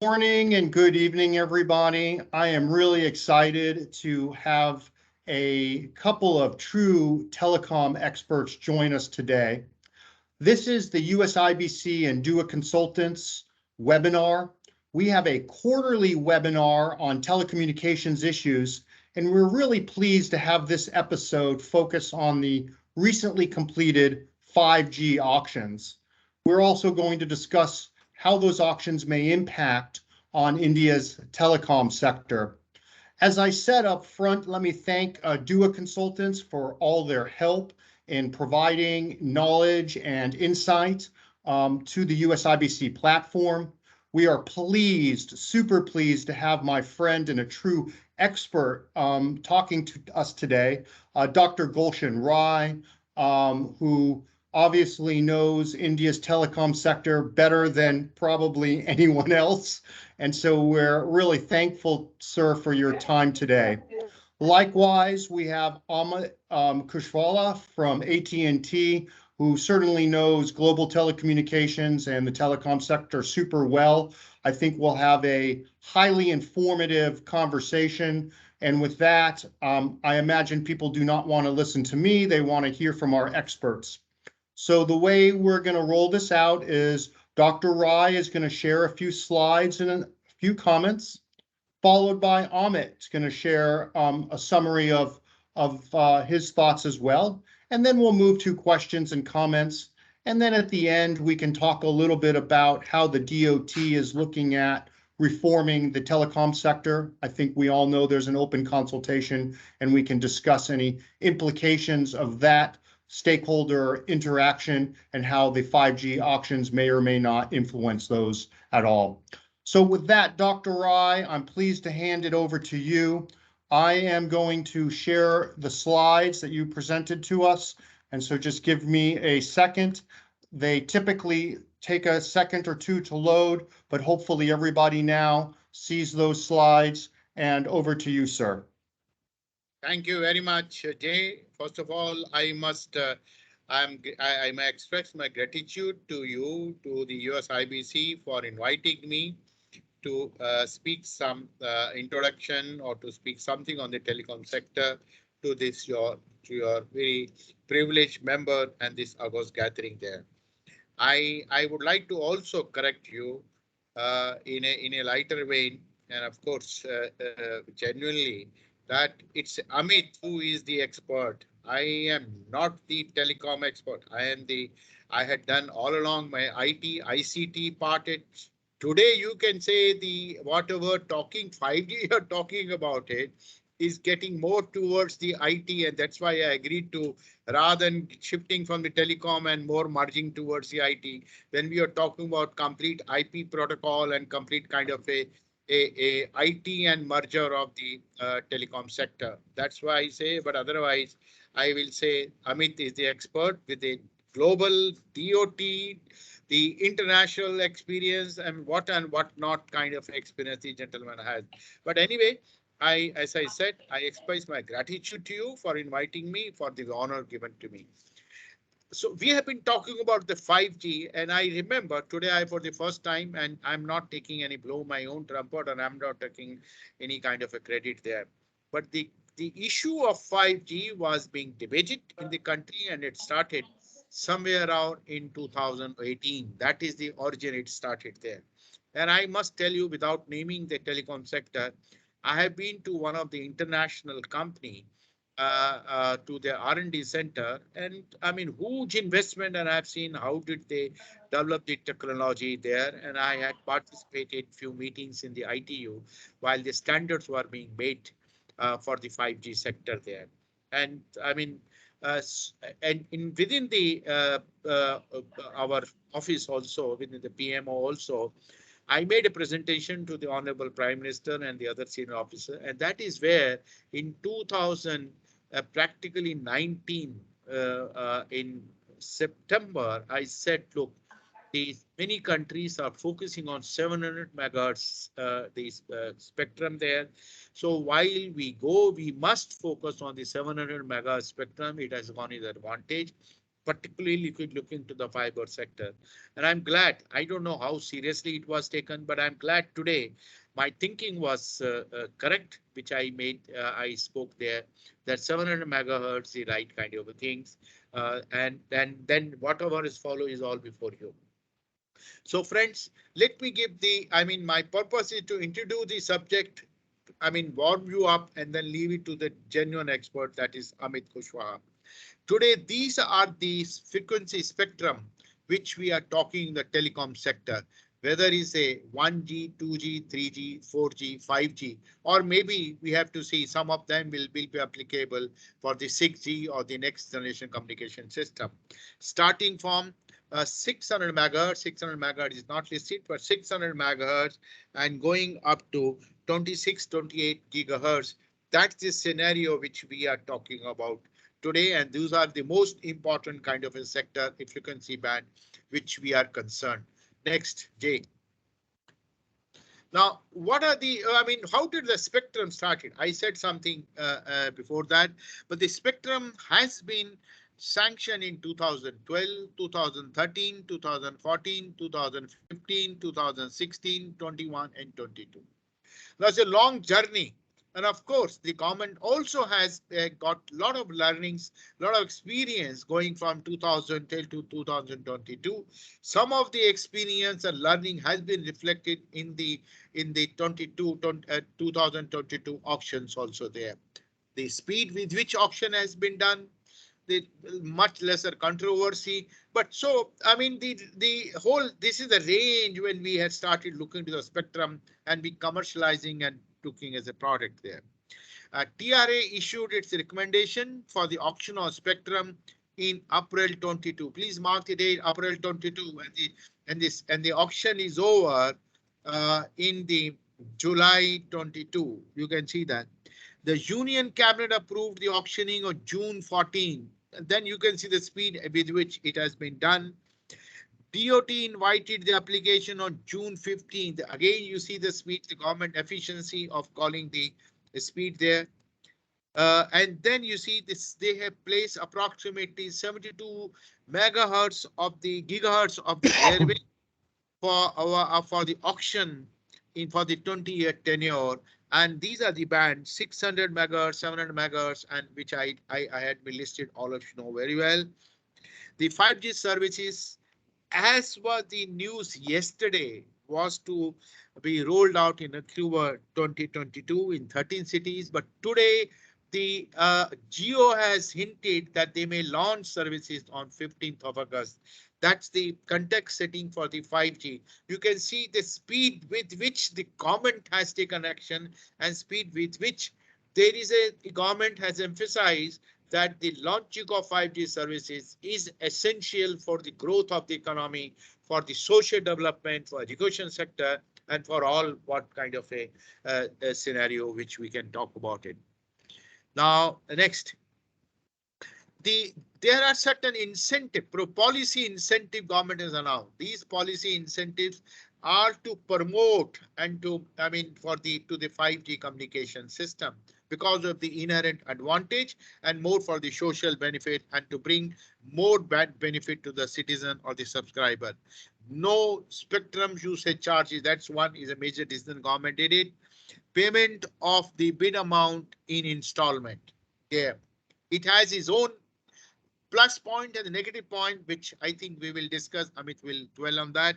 Morning and good evening, everybody. I am really excited to have a couple of true telecom experts join us today. This is the USIBC and DUA Consultants webinar. We have a quarterly webinar on telecommunications issues, and we're really pleased to have this episode focus on the recently completed 5G auctions. We're also going to discuss how those auctions may impact on India's telecom sector. As I said up front, let me thank DUA Consultants for all their help in providing knowledge and insight to the USIBC platform. We are pleased, super pleased to have my friend and a true expert talking to us today, Dr. Gulshan Rai, who obviously knows India's telecom sector better than probably anyone else. And so we're really thankful, sir, for your time today. Likewise, we have Amit Kushwala from AT&T, who certainly knows global telecommunications and the telecom sector super well. I think we'll have a highly informative conversation. And with that, I imagine people do not want to listen to me. They want to hear from our experts. So the way we're going to roll this out is Dr. Rai is going to share a few slides and a few comments, followed by Amit. Is going to share a summary of his thoughts as well. And then we'll move to questions and comments. And then at the end, we can talk a little bit about how the DOT is looking at reforming the telecom sector. I think we all know there's an open consultation, and we can discuss any implications of that stakeholder interaction and how the 5G auctions may or may not influence those at all. So with that, Dr. Rai, I'm pleased to hand it over to you. I am going to share the slides that you presented to us. And so just give me a second. They typically take a second or two to load, but hopefully everybody now sees those slides. And over to you, sir. Thank you very much, Jay. First of all, I may express my gratitude to you, to the USIBC, for inviting me to speak some introduction or to speak something on the telecom sector to your very privileged member and this August gathering there. I would like to also correct you in a lighter vein, and of course genuinely, that it's Amit who is the expert. I am not the telecom expert. I had done all along my IT, ICT part. Today you can say the whatever talking 5G you're talking about it is getting more towards the IT, and that's why I agreed to, rather than shifting from the telecom and more merging towards the IT, when we are talking about complete IP protocol and complete kind of a IT and merger of the telecom sector. That's why I say, but otherwise, I will say Amit is the expert with the global DOT, the international experience, and what not kind of experience the gentleman has. But anyway, as I said, I express my gratitude to you for inviting me, for the honor given to me. So we have been talking about the 5G, and I remember today for the first time, and I'm not taking any blow my own trumpet, and I'm not taking any kind of a credit there. But the issue of 5G was being debated in the country, and it started somewhere around in 2018. That is the origin, it started there. And I must tell you, without naming the telecom sector, I have been to one of the international company to the R&D center, and I mean, huge investment, and I've seen how did they develop the technology there, and I had participated few meetings in the ITU while the standards were being made for the 5G sector there. And I mean, and within the our office also, within the PMO also, I made a presentation to the Honorable Prime Minister and the other senior officer, and that is where in 2000, practically 19, in September, I said, look, many countries are focusing on 700 megahertz, spectrum there. So while we must focus on the 700 megahertz spectrum. It has gone in advantage. particularly if you look into the fiber sector. And I'm glad, I don't know how seriously it was taken, but I'm glad today my thinking was correct, which I made, I spoke there, that 700 megahertz, the right kind of things. And then whatever is follow is all before you. So friends, let me give my purpose is to introduce the subject, warm you up and then leave it to the genuine expert, that is Amit Kushwaha. Today, these are the frequency spectrum which we are talking in the telecom sector, whether it's a 1G, 2G, 3G, 4G, 5G, or maybe we have to see some of them will be applicable for the 6G or the next generation communication system. Starting from 600 megahertz, 600 megahertz is not listed, but 600 megahertz and going up to 26, 28 gigahertz. That's the scenario which we are talking about today, and these are the most important kind of a sector, if you can see band, which we are concerned. Next, Jay. Now, what are the, how did the spectrum started? I said something before that, but the spectrum has been sanctioned in 2012, 2013, 2014, 2015, 2016, 21, and 22. That's a long journey. And of course, the government also has got a lot of learnings, a lot of experience going from 2000 till to 2022. Some of the experience and learning has been reflected in the 2022 auctions also there. The speed with which auction has been done, the much lesser controversy. But so, the whole, this is the range when we had started looking to the spectrum and be commercializing and looking as a product there. TRA issued its recommendation for the auction of spectrum in April 22. Please mark the date, April 22, and the auction is over in the July 22. You can see that. The Union Cabinet approved the auctioning on June 14. And then you can see the speed with which it has been done. DOT invited the application on June 15th. Again, you see the speed, the government efficiency of calling the speed there. And then you see this, they have placed approximately 72 megahertz of the gigahertz of the airway for the auction for the 20-year tenure. And these are the bands 600 megahertz, 700 megahertz, and which I had been listed, all of you know very well. The 5G services, as was the news yesterday, was to be rolled out in October 2022 in 13 cities. But today, the Geo has hinted that they may launch services on 15th of August. That's the context setting for the 5G. You can see the speed with which the government has taken action and speed with which the government has emphasized that the launching of 5G services is essential for the growth of the economy, for the social development, for education sector, and for all what kind of a scenario which we can talk about it. Now, next, there are certain policy incentive government has announced. These policy incentives are to promote and to the 5G communication system because of the inherent advantage and more for the social benefit and to bring more benefit to the citizen or the subscriber. No spectrum usage charges. That's one is a major decision government did it. Payment of the bid amount in installment. Yeah, it has its own plus point and the negative point, which I think we will discuss. Amit will dwell on that.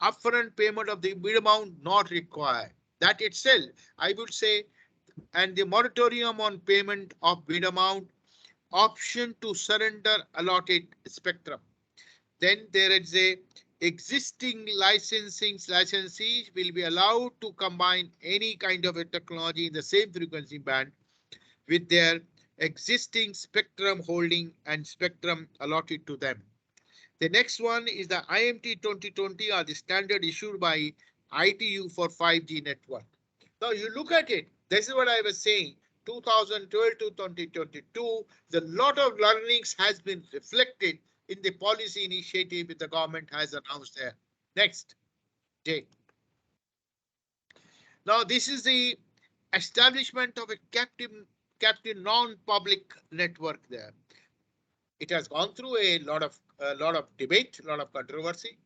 Upfront payment of the bid amount not required. That itself, I would say, and the moratorium on payment of bid amount, option to surrender allotted spectrum. Then there is a existing licensees will be allowed to combine any kind of a technology in the same frequency band with their existing spectrum holding and spectrum allotted to them. The next one is the IMT 2020 or the standard issued by ITU for 5G network. Now you look at it, this is what I was saying, 2012 to 2022, the lot of learnings has been reflected in the policy initiative that the government has announced there. Next, Jay. Now this is the establishment of a captive non-public network there. It has gone through a lot of debate, a lot of controversy.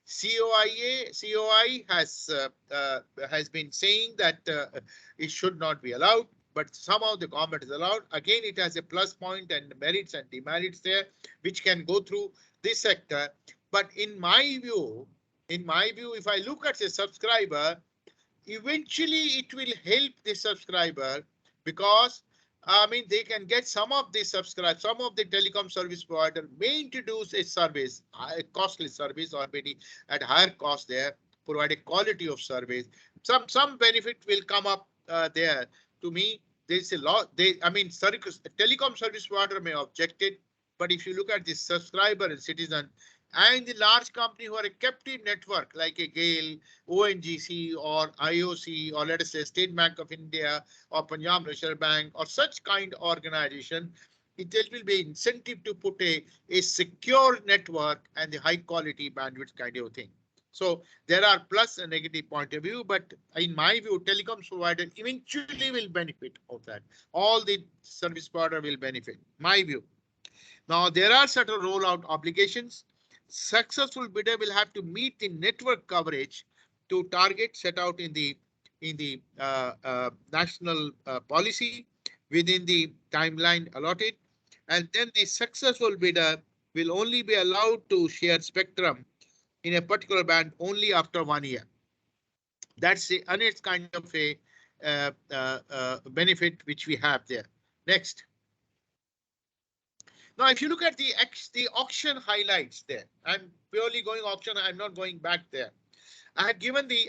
COI has been saying that it should not be allowed, but somehow the government is allowed. Again, it has a plus point and merits and demerits there, which can go through this sector. But in my view, if I look at the subscriber, eventually it will help the subscriber, because I mean, they can get some of the subscribe, some of the telecom service provider may introduce a service, a costly service, or maybe at higher cost there, provide a quality of service. Some benefit will come up there. To me, there's a lot. I mean, telecom service provider may object it, but if you look at the subscriber and citizen, and the large company who are a captive network like a GAIL, ONGC or IOC, or let us say State Bank of India or Punjab National Bank or such kind of organization, it will be incentive to put a secure network and the high quality bandwidth kind of thing. So there are plus and negative point of view, but in my view, telecom provider eventually will benefit of that. All the service provider will benefit, my view. Now there are certain rollout obligations. Successful bidder will have to meet the network coverage to target set out in the national policy within the timeline allotted, and then the successful bidder will only be allowed to share spectrum in a particular band only after 1 year. That's the honest kind of a benefit which we have there. Next. Now, if you look at the auction highlights there, I'm purely going auction. I'm not going back there. I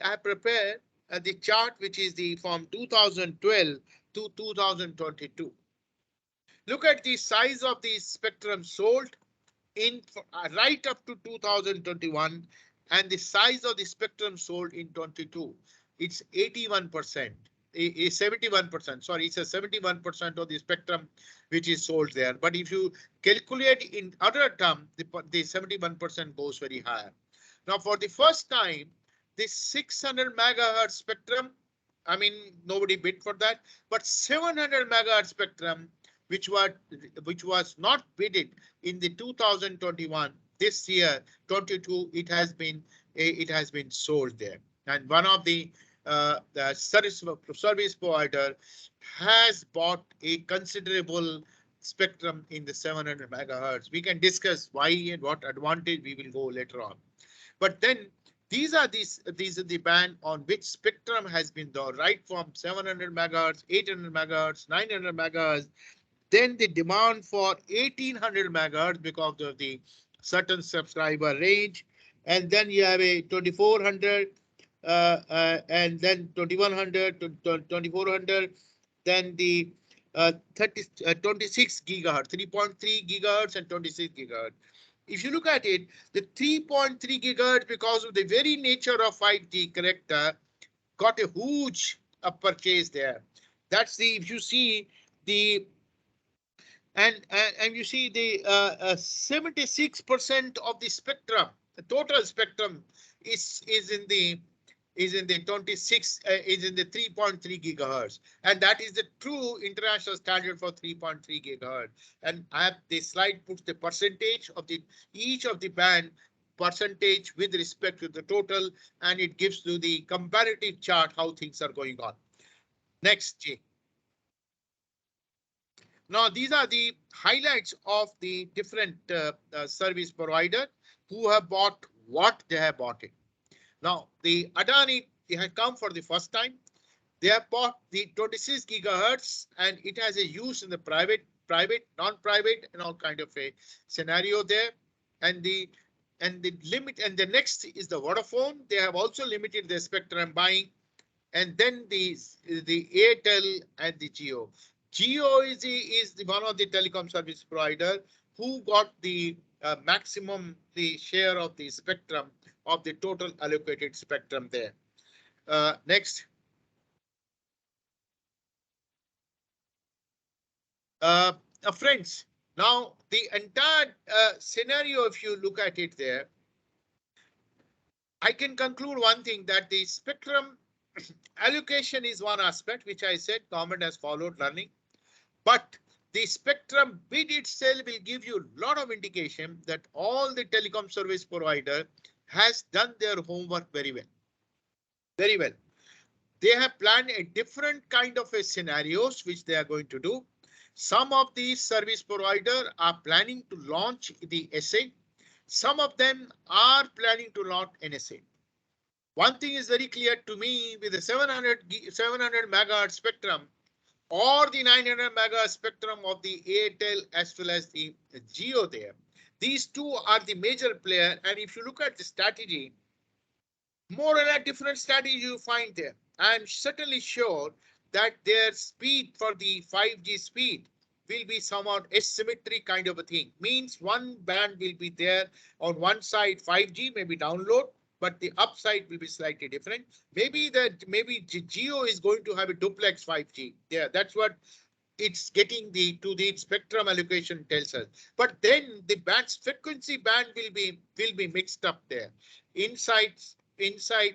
have prepared the chart, which is from 2012 to 2022. Look at the size of the spectrum sold in right up to 2021, and the size of the spectrum sold in 22. It's 81%. 71%. Sorry, it's a 71% of the spectrum which is sold there. But if you calculate in other term, the 71% goes very higher. Now, for the first time, this 600 megahertz spectrum, I mean, nobody bid for that, but 700 megahertz spectrum, which was not bidded in the 2021, this year 22, it has been sold there. And one of the service provider has bought a considerable spectrum in the 700 megahertz. We can discuss why and what advantage we will go later on. But then these are the band on which spectrum has been done, right from 700 megahertz, 800 megahertz, 900 megahertz. Then the demand for 1800 megahertz because of the certain subscriber range, and then you have a 2400. And then 2100 to 2400, then the 26 gigahertz, 3.3 gigahertz and 26 gigahertz. If you look at it, the 3.3 gigahertz, because of the very nature of 5G character, got a huge purchase there. That's if you see the and you see the 76% of the spectrum, the total spectrum is in the 26 is in the 3.3 gigahertz, and that is the true international standard for 3.3 gigahertz. And the slide puts the percentage of each of the band percentage with respect to the total, and it gives you the comparative chart how things are going on. Next, Jay. Now these are the highlights of the different service provider who have bought what they have bought it. Now, the Adani, they have come for the first time. They have bought the 26 gigahertz, and it has a use in the private, non-private, and all kind of a scenario there. And the limit, and the next is the Vodafone. They have also limited their spectrum buying, and then the Airtel and the Jio. Jio is one of the telecom service provider who got the maximum the share of the spectrum of the total allocated spectrum there. Next. Friends, now the entire scenario, if you look at it there, I can conclude one thing, that the spectrum allocation is one aspect, which I said government has followed learning. But the spectrum bid itself will give you a lot of indication that all the telecom service provider has done their homework very well. Very well. They have planned a different kind of a scenarios which they are going to do. Some of these service providers are planning to launch the SA. Some of them are planning to launch NSA. One thing is very clear to me, with the 700 megahertz spectrum or the 900 megahertz spectrum of the Airtel as well as the Geo there, these two are the major player. And if you look at the strategy, more or less different strategy you find there. I'm certainly sure that their speed for the 5G speed will be somewhat asymmetric kind of a thing. Means one band will be there on one side 5G, maybe download, but the upside will be slightly different. Maybe Geo is going to have a duplex 5G. Yeah, that's what it's getting to the spectrum allocation tells us. But then the frequency band will be mixed up there. Inside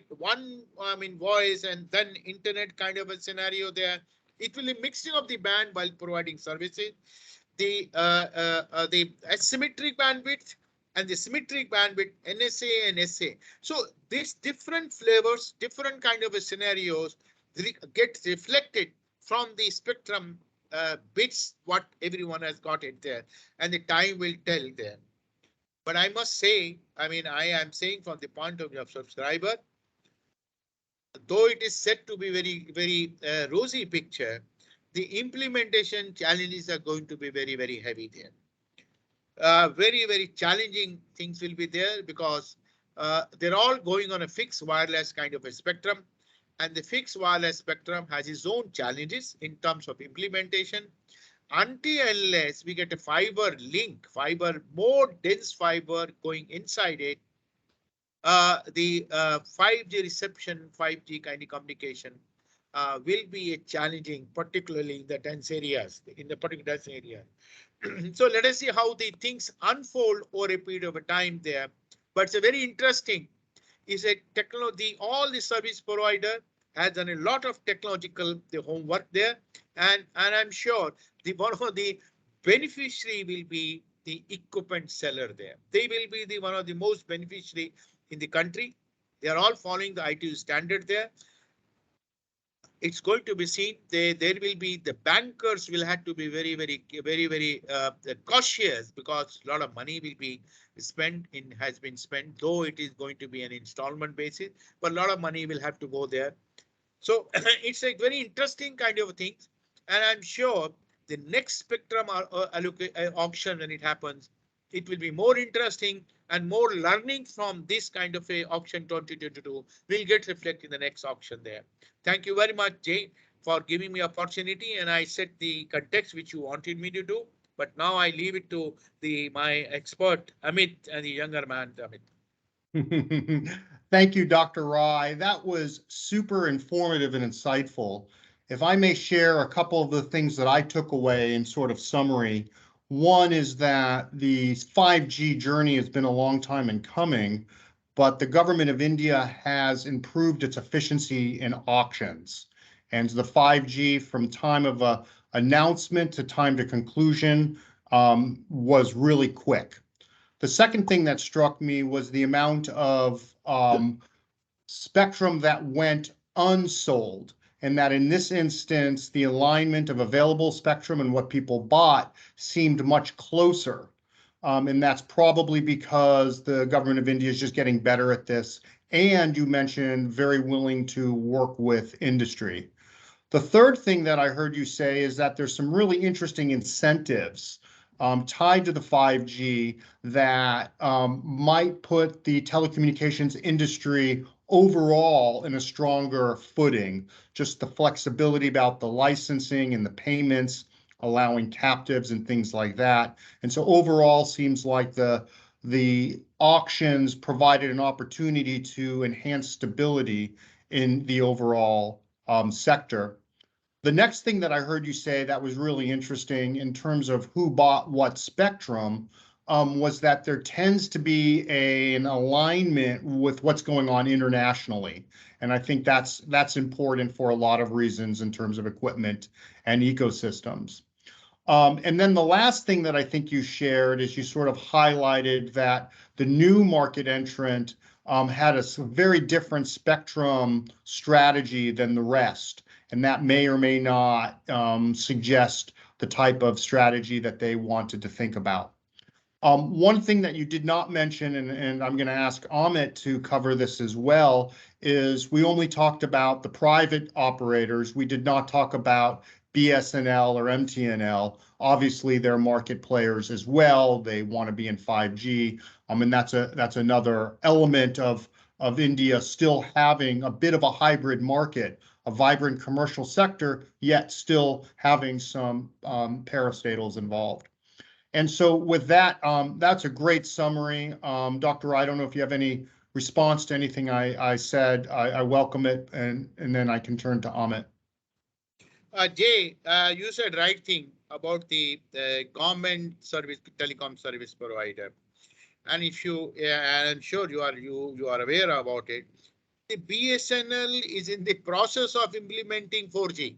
one voice and then internet kind of a scenario there. It will be mixing of the band while providing services. The asymmetric bandwidth and the symmetric bandwidth, NSA and SA. So these different flavors, different kind of a scenarios get reflected from the spectrum bits what everyone has got it there, and the time will tell there. But I must say, I am saying from the point of view of subscriber, though it is said to be very rosy picture, the implementation challenges are going to be very heavy there. Very challenging things will be there because they're all going on a fixed wireless kind of a spectrum, and the fixed wireless spectrum has its own challenges in terms of implementation. Unless we get a fiber link, more dense fiber going inside it, the 5G reception, 5G kind of communication will be challenging, particularly in the dense areas, So let us see how the things unfold over a period of time there. But it's a very interesting, is a technology, all the service provider has done a lot of technological homework there. And I'm sure one of the beneficiary will be the equipment seller there. They will be one of the most beneficiary in the country. They are all following the ITU standard there. It's going to be seen. There will be the bankers will have to be very cautious because a lot of money will be has been spent, though it is going to be an installment basis, but a lot of money will have to go there. So it's a very interesting kind of thing. And I'm sure the next spectrum auction, when it happens, it will be more interesting and more learning from this kind of a auction 2022 will get reflected in the next auction there. Thank you very much, Jay, for giving me opportunity, and I set the context which you wanted me to do. But now I leave it to my expert, Amit, and the younger man, Amit. Thank you, Dr. Rai. That was super informative and insightful. If I may share a couple of the things that I took away in sort of summary. One is that the 5G journey has been a long time in coming, but the government of India has improved its efficiency in auctions. And the 5G from time of announcement to time to conclusion was really quick. The second thing that struck me was the amount of spectrum that went unsold, and that in this instance, the alignment of available spectrum and what people bought seemed much closer. And that's probably because the government of India is just getting better at this. And you mentioned very willing to work with industry. The third thing that I heard you say is that there's some really interesting incentives tied to the 5G that might put the telecommunications industry overall in a stronger footing. Just the flexibility about the licensing and the payments, allowing captives and things like that. And so overall seems like the auctions provided an opportunity to enhance stability in the overall sector. The next thing that I heard you say that was really interesting in terms of who bought what spectrum was that there tends to be an alignment with what's going on internationally. And I think that's important for a lot of reasons in terms of equipment and ecosystems. And then the last thing that I think you shared is you sort of highlighted that the new market entrant had a very different spectrum strategy than the rest. And that may or may not suggest the type of strategy that they wanted to think about. One thing that you did not mention, and I'm going to ask Amit to cover this as well, is we only talked about the private operators. We did not talk about BSNL or MTNL. Obviously, they're market players as well. They want to be in 5G, and that's another element of India still having a bit of a hybrid market, a vibrant commercial sector, yet still having some parastatals involved. And so with that, that's a great summary. Dr. I don't know if you have any response to anything I said. I welcome it, and then I can turn to Amit. Jay, you said right thing about the government service, telecom service provider. And if you, I'm sure you are aware about it, the BSNL is in the process of implementing 4G.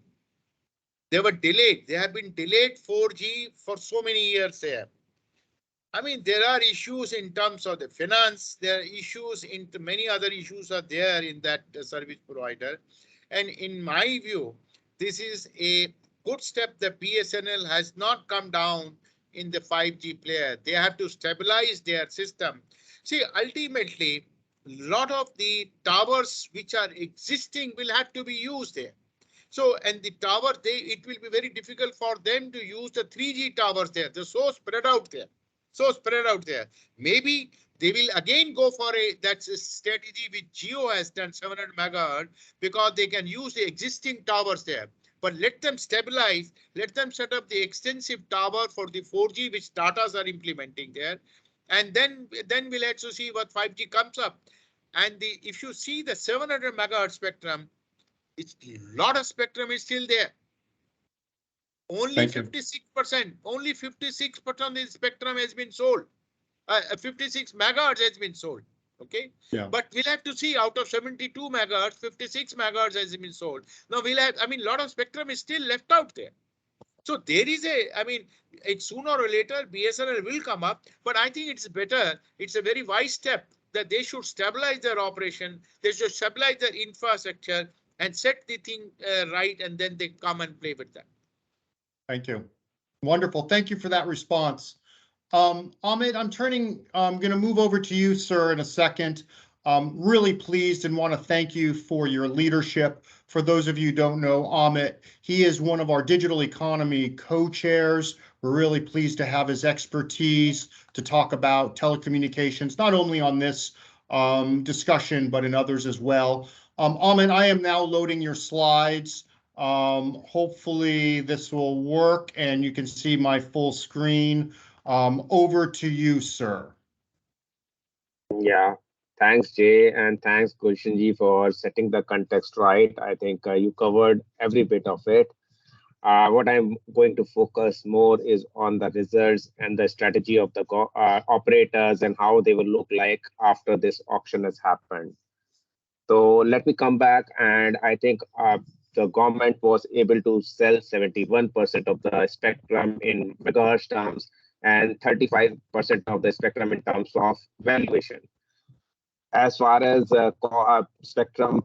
They were delayed. They have been delayed 4G for so many years there. I mean, there are issues in terms of the finance. There are issues into many other issues are there in that service provider. And in my view, this is a good step. The BSNL has not come down in the 5G player. They have to stabilize their system. See, ultimately, a lot of the towers which are existing will have to be used there. So, and the tower, it will be very difficult for them to use the 3G towers there. They're so spread out there. So spread out there. Maybe they will again go for that's a strategy which Geo has done 700 megahertz because they can use the existing towers there. But let them stabilize, let them set up the extensive tower for the 4G which Tatas are implementing there. And then we'll have to see what 5G comes up. And if you see the 700 megahertz spectrum, it's a lot of spectrum is still there. Only 56%, only 56% of the spectrum has been sold. 56 megahertz has been sold. Okay. Yeah. But we'll have to see out of 72 megahertz, 56 megahertz has been sold. Now we'll have, I mean, a lot of spectrum is still left out there. So there is I mean, it's sooner or later BSNL will come up, but I think it's better. It's a very wise step that they should stabilize their operation. They should stabilize their infrastructure and set the thing right, and then they come and play with that. Thank you. Wonderful. Thank you for that response. Amit, I'm going to move over to you, sir, in a second. Really pleased and want to thank you for your leadership. For those of you who don't know Amit, he is one of our digital economy co-chairs. We're really pleased to have his expertise to talk about telecommunications, not only on this discussion, but in others as well. Amit, I am now loading your slides. Hopefully this will work and you can see my full screen. Over to you, sir. Yeah, thanks, Jay, and thanks, Gulshanji, for setting the context right. I think you covered every bit of it. What I'm going to focus more is on the results and the strategy of the operators and how they will look like after this auction has happened. So let me come back, and I think the government was able to sell 71% of the spectrum in megahertz terms and 35% of the spectrum in terms of valuation. As far as spectrum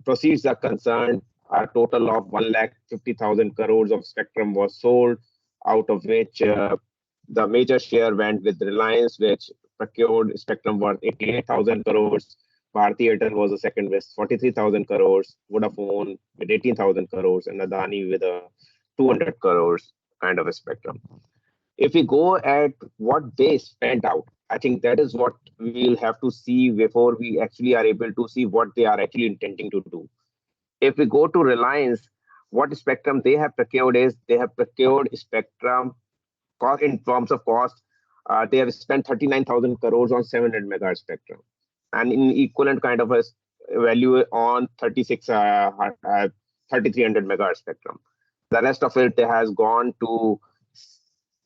proceeds are concerned, a total of 150,000 crores of spectrum was sold, out of which the major share went with Reliance, which procured spectrum worth 88,000 crores. Bharti Airtel was the second with 43,000 crores, Vodafone with 18,000 crores, and Adani with 200 crores kind of a spectrum. If we go at what they spent out, I think that is what we'll have to see before we actually are able to see what they are actually intending to do. If we go to Reliance, what spectrum they have procured is they have procured spectrum in terms of cost. They have spent 39,000 crores on 700 megahertz spectrum, and in equivalent kind of a value on 3,300 megahertz spectrum. The rest of it has gone to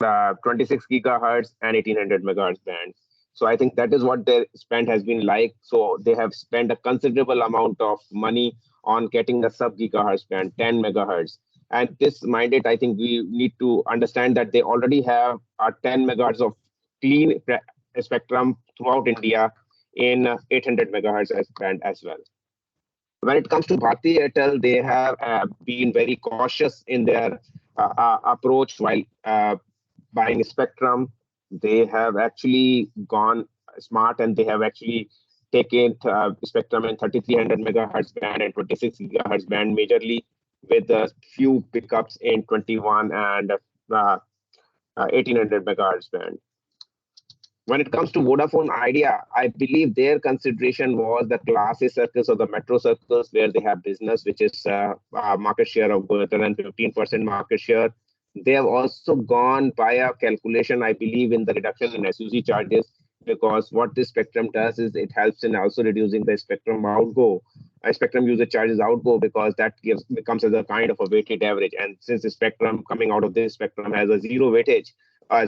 26 gigahertz and 1800 megahertz bands. So I think that is what their spend has been like. So they have spent a considerable amount of money on getting the sub gigahertz band, 10 megahertz. And this mandate, I think we need to understand that they already have 10 megahertz of clean spectrum throughout India in 800 megahertz band as well. When it comes to Bharti Airtel, they have been very cautious in their approach while buying spectrum. They have actually gone smart and they have actually taken spectrum in 3300 megahertz band and 26 gigahertz band majorly, with a few pickups in 21 and 1800 megahertz band. When it comes to Vodafone Idea, I believe their consideration was the Class A circles or the metro circles where they have business, which is market share of greater than 15% market share. They have also gone by a calculation, I believe, in the reduction in SUC charges, because what this spectrum does is it helps in also reducing the spectrum outgo, spectrum user charges outgo, because that becomes as a kind of a weighted average. And since the spectrum coming out of this spectrum has a zero weightage,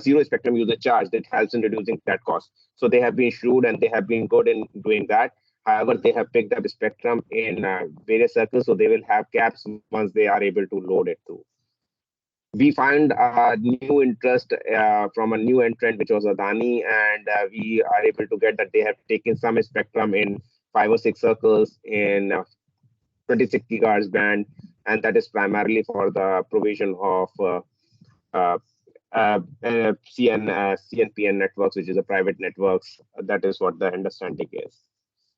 zero spectrum user charge, that helps in reducing that cost. So they have been shrewd and they have been good in doing that. However, they have picked up spectrum in various circles, so they will have caps once they are able to load it through. We find new interest from a new entrant, which was Adani, and we are able to get that they have taken some spectrum in 5 or 6 circles in 26 gigahertz band, and that is primarily for the provision of CNPN networks, which is a private networks. That is what the understanding is.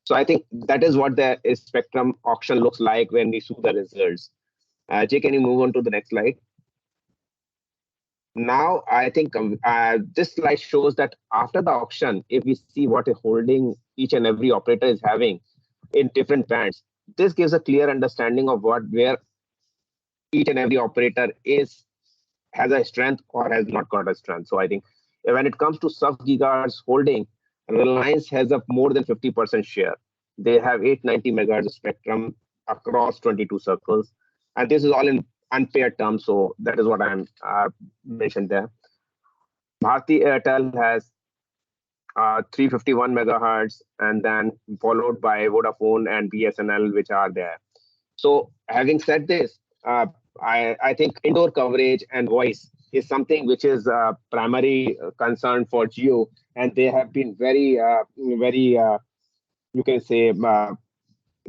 So I think that is what the spectrum auction looks like when we see the results. Jay, can you move on to the next slide? Now, I think this slide shows that after the auction, if we see what a holding each and every operator is having in different bands, this gives a clear understanding of where each and every operator has a strength or has not got a strength. So I think when it comes to sub-gigahertz holding, Reliance has a more than 50% share. They have 890 megahertz spectrum across 22 circles. And this is all in unpaired terms. So that is what I'm mentioned there. Bharti Airtel has 351 megahertz, and then followed by Vodafone and BSNL, which are there. So having said this, I think indoor coverage and voice is something which is primary concern for Jio, and they have been very, you can say,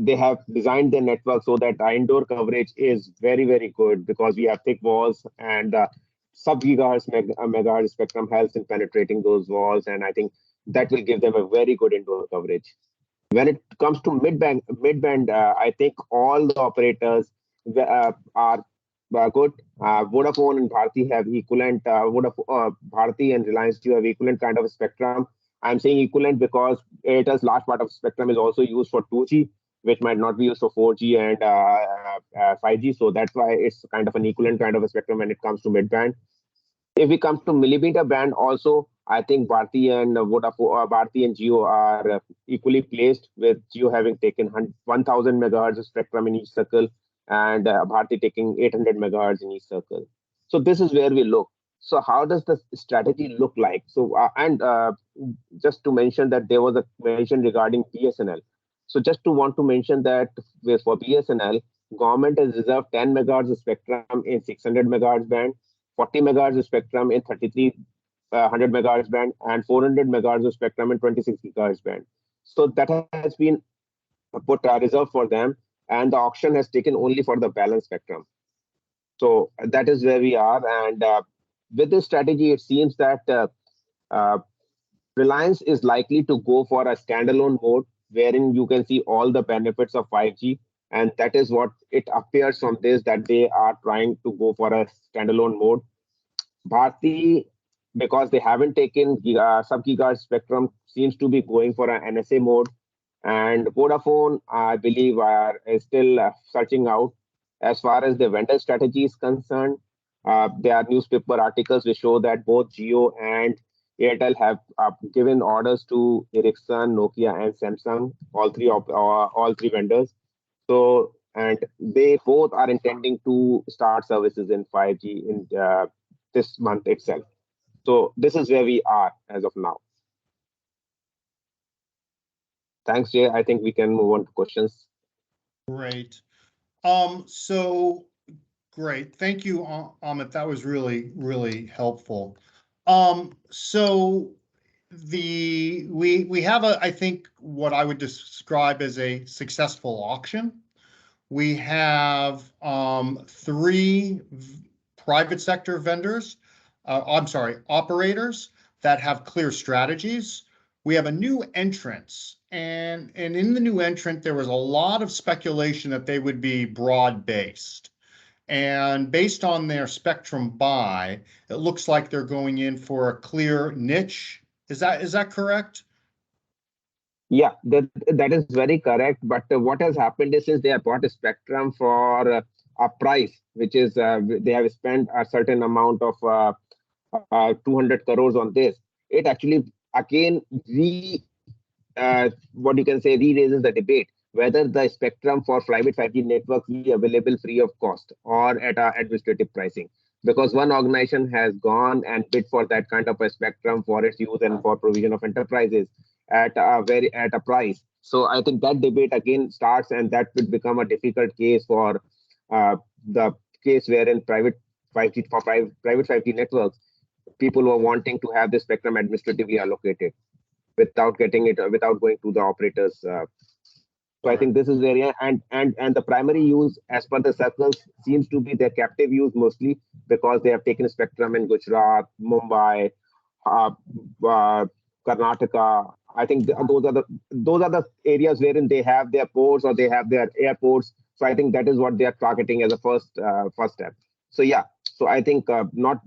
they have designed their network so that our indoor coverage is very, very good, because we have thick walls, and sub-gigahertz megahertz spectrum helps in penetrating those walls, and I think that will give them a very good indoor coverage. When it comes to mid-band, I think all the operators are good. Vodafone and Bharti have equivalent. Bharti and Reliance Jio have equivalent kind of spectrum. I'm saying equivalent because Airtel's large part of spectrum is also used for 2G, which might not be used for 4G and 5G. So that's why it's kind of an equivalent kind of a spectrum when it comes to mid-band. If we come to millimeter band, also, I think Bharti and Bharti and Jio are equally placed, with Jio having taken 1000 megahertz of spectrum in each circle, and Bharti taking 800 megahertz in each circle. So this is where we look. So how does the strategy look like? So just to mention that there was a mention regarding BSNL. So just to want to mention that for BSNL, government has reserved 10 megahertz of spectrum in 600 megahertz band, 40 megahertz of spectrum in 3300 megahertz band, and 400 megahertz of spectrum in 26 gigahertz band. So that has been put reserved for them, and the auction has taken only for the balance spectrum. So that is where we are. And with this strategy, it seems that Reliance is likely to go for a standalone mode, wherein you can see all the benefits of 5G. And that is what it appears from this, that they are trying to go for a standalone mode. Bharti, because they haven't taken sub-gigahertz spectrum, seems to be going for an NSA mode. And Vodafone, I believe, is still searching out. As far as the vendor strategy is concerned, there are newspaper articles which show that both Jio and Airtel have given orders to Ericsson, Nokia, and Samsung, all three vendors. So, and they both are intending to start services in 5G in this month itself. So this is where we are as of now. Thanks, Jay. I think we can move on to questions. Great. So Great. Thank you, Amit. That was really, really helpful. So we have I think what I would describe as a successful auction. We have three private sector vendors, I'm sorry, operators that have clear strategies. We have a new entrance, and in the new entrant, there was a lot of speculation that they would be broad-based. And based on their spectrum buy, it looks like they're going in for a clear niche. Is that correct? Yeah, that is very correct. But what has happened is since they have bought a spectrum for a price, which is they have spent a certain amount of 200 crores on this, it actually again what you can say re-raises the debate whether the spectrum for private 5G networks will be available free of cost or at administrative pricing. Because one organization has gone and bid for that kind of a spectrum for its use and for provision of enterprises at a price. So I think that debate again starts, and that would become a difficult case for the case wherein private 5G for private 5G networks, people who are wanting to have the spectrum administratively allocated without getting it without going to the operators. So I think this is area and the primary use as per the circles seems to be their captive use mostly because they have taken spectrum in Gujarat, Mumbai, uh, uh, Karnataka. I think those are the areas wherein they have their ports or they have their airports. So I think that is what they are targeting as a first step. So yeah, so I think not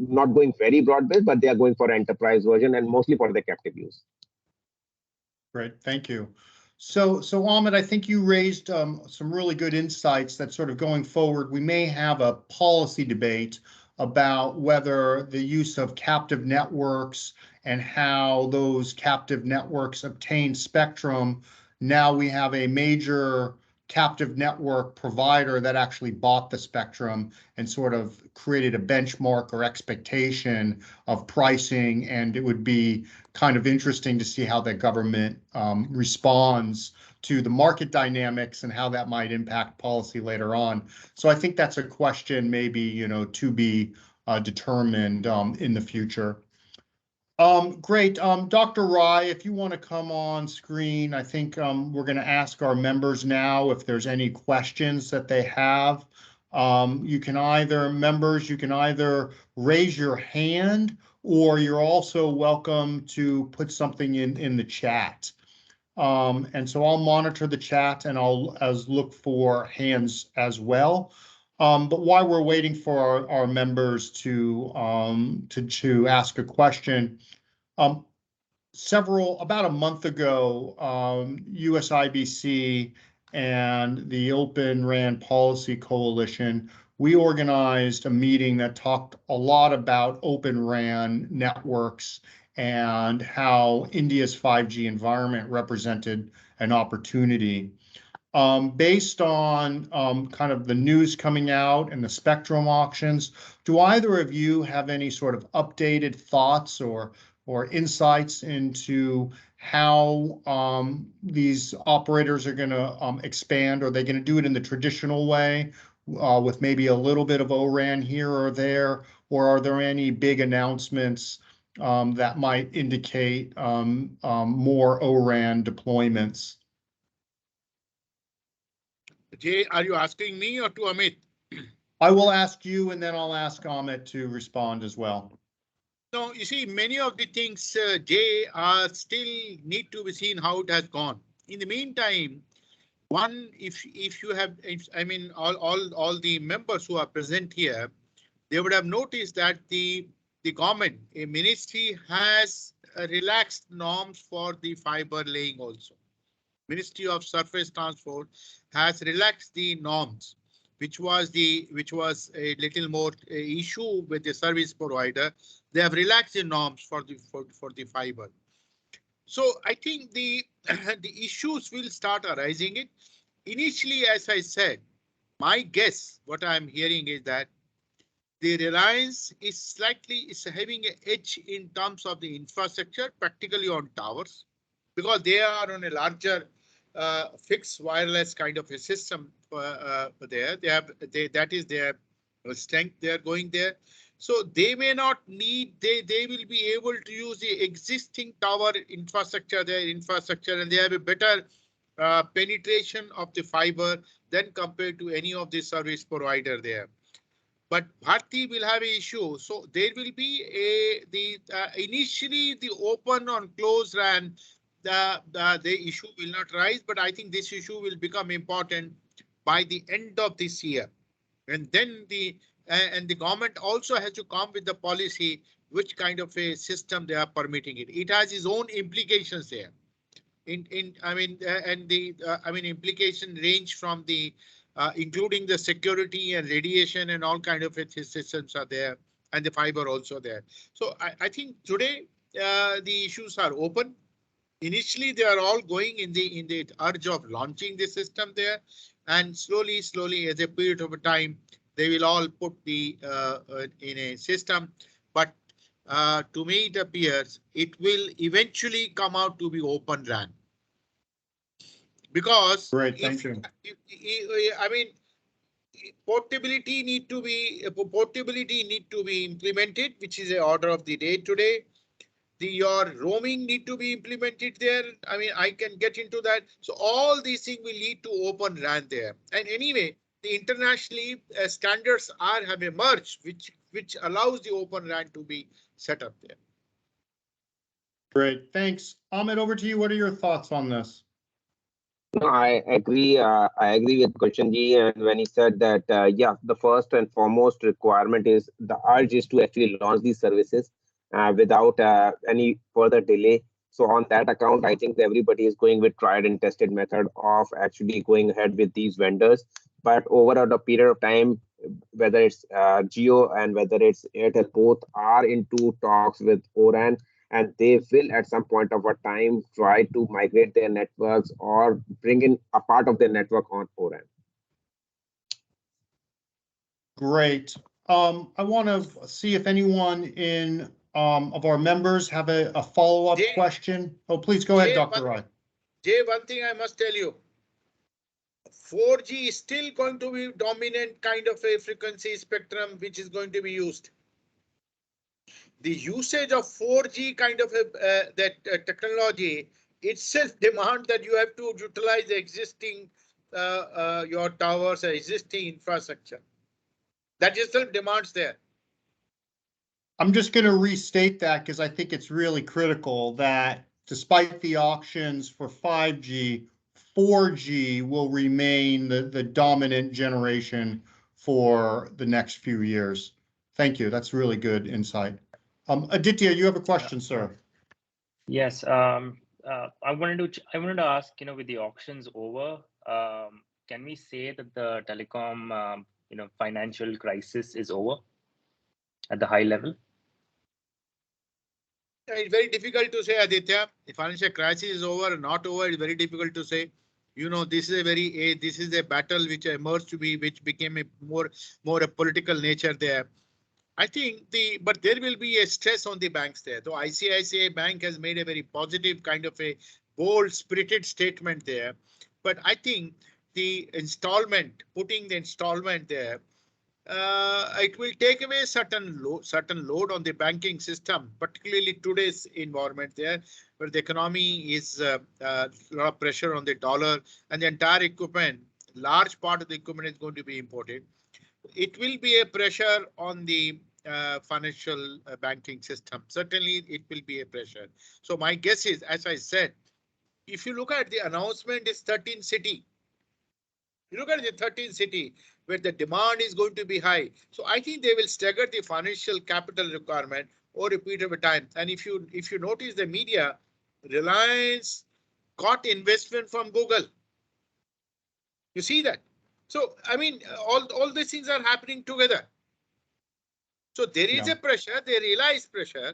going very broad based, but they are going for enterprise version and mostly for the captive use. Great, thank you. So Amit, I think you raised some really good insights that sort of going forward, we may have a policy debate about whether the use of captive networks and how those captive networks obtain spectrum. Now we have a major captive network provider that actually bought the spectrum and sort of created a benchmark or expectation of pricing, and it would be kind of interesting to see how the government responds to the market dynamics and how that might impact policy later on. So I think that's a question maybe, to be determined in the future. Great. Dr. Rai, if you want to come on screen, I think we're going to ask our members now if there's any questions that they have. You can either raise your hand, or you're also welcome to put something in the chat. And so I'll monitor the chat and I'll look for hands as well. But while we're waiting for our members to ask a question, about a month ago, USIBC and the Open RAN Policy Coalition, we organized a meeting that talked a lot about Open RAN networks and how India's 5G environment represented an opportunity. Based on kind of the news coming out and the spectrum auctions, do either of you have any sort of updated thoughts or insights into how these operators are going to expand? Are they going to do it in the traditional way with maybe a little bit of ORAN here or there, or are there any big announcements that might indicate more ORAN deployments? Jay, are you asking me or to Amit? I will ask you, and then I'll ask Amit to respond as well. No, you see, many of the things, Jay, are still need to be seen how it has gone. In the meantime, one, if you have, I mean, all the members who are present here, they would have noticed that the government, a ministry, has relaxed norms for the fiber laying also. Ministry of Surface Transport has relaxed the norms, which was a little more issue with the service provider. They have relaxed the norms for the fiber. So I think the issues will start arising. Initially, as I said, my guess, what I'm hearing is that the Reliance is having an edge in terms of the infrastructure, practically on towers, because they are on a larger fixed wireless kind of a system there. That is their strength. They are going there. So they may not need, they will be able to use the existing tower infrastructure, their infrastructure, and they have a better penetration of the fiber than compared to any of the service provider there. But Bharti will have an issue. So there will be initially the open on closed RAN, the issue will not rise, but I think this issue will become important by the end of this year. And then the government also has to come with the policy, which kind of a system they are permitting it. It has its own implications there. Implication range from the including the security and radiation and all kind of systems are there, and the fiber also there. So I think today the issues are open. Initially, they are all going in the urge of launching the system there, and slowly, as a period of time, they will all put the in a system. But to me, it appears it will eventually come out to be open RAN. Because Great, thank you. Portability need to be implemented, which is an order of the day today. Your roaming need to be implemented there. I mean, I can get into that. So all these things will lead to open RAN there. And anyway, the internationally standards have emerged, which allows the open RAN to be set up there. Great, thanks. Ahmed, over to you. What are your thoughts on this? No, I agree. I agree with Gulshanji, and when he said that, yeah, the first and foremost requirement is the urge is to actually launch these services without any further delay. So on that account, I think everybody is going with tried and tested method of actually going ahead with these vendors. But over a period of time, whether it's Jio and whether it's Airtel, both are into talks with ORAN, and they will at some point of a time try to migrate their networks or bring in a part of their network on ORAN. Great. I want to see if anyone in of our members have a follow-up question. Oh, please go ahead, Dr. Rai. Jay, one thing I must tell you. 4G is still going to be dominant kind of a frequency spectrum which is going to be used. The usage of 4G kind of technology itself demands that you have to utilize the existing your towers, existing infrastructure. That itself demands there. I'm just going to restate that because I think it's really critical that despite the auctions for 5G, 4G will remain the dominant generation for the next few years. Thank you. That's really good insight. Aditya, you have a question, sir. Yes. I wanted to ask, with the auctions over, can we say that the telecom, financial crisis is over at the high level? It's very difficult to say, Aditya. The financial crisis is over or not over. It's very difficult to say. This is a battle which emerged to be, which became a more a political nature there. I think but there will be a stress on the banks there. So ICICI Bank has made a very positive kind of a bold, spirited statement there. But I think the putting the installment there, it will take away certain load on the banking system, particularly today's environment there, where the economy is a lot of pressure on the dollar, and the entire equipment, large part of the equipment is going to be imported. It will be a pressure on the financial banking system. Certainly, it will be a pressure. So my guess is, as I said, if you look at the announcement, is 13 city. You look at the 13 city where the demand is going to be high. So I think they will stagger the financial capital requirement over a period of time. And if you notice the media, Reliance got investment from Google. You see that? So, I mean, all these things are happening together. So there is a pressure, they realize pressure,